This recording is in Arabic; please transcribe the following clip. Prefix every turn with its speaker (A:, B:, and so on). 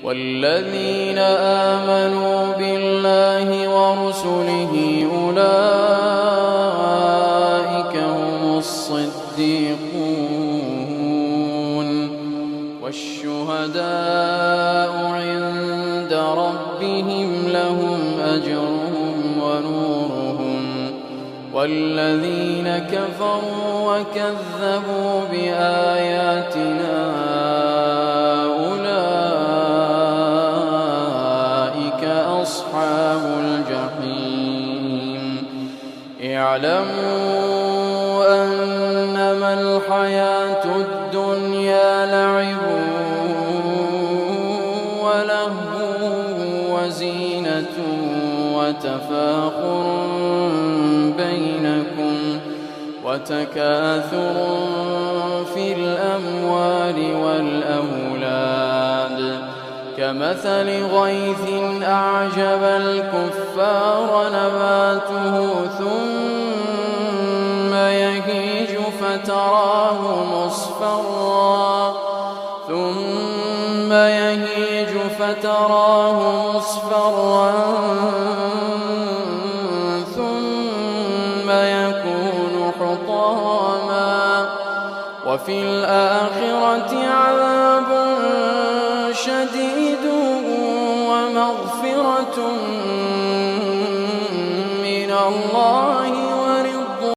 A: والذين آمنوا بالله ورسله أولئك هم الصديقون والشهداء عند ربهم لهم أجرهم ونورهم والذين كفروا وكذبوا بآياتنا أولئك أصحاب الجحيم اعلموا أنما الحياة الدنيا لعب ولهو وزينة وتفاخر بينكم وتكاثر في الأموال والأولاد كمثل غيث أعجب الكفار نباته ثم يهيج فتراه مصفرا ثم يكون حطاما وفي الآخرة عذاب شديد ومغفرة من الله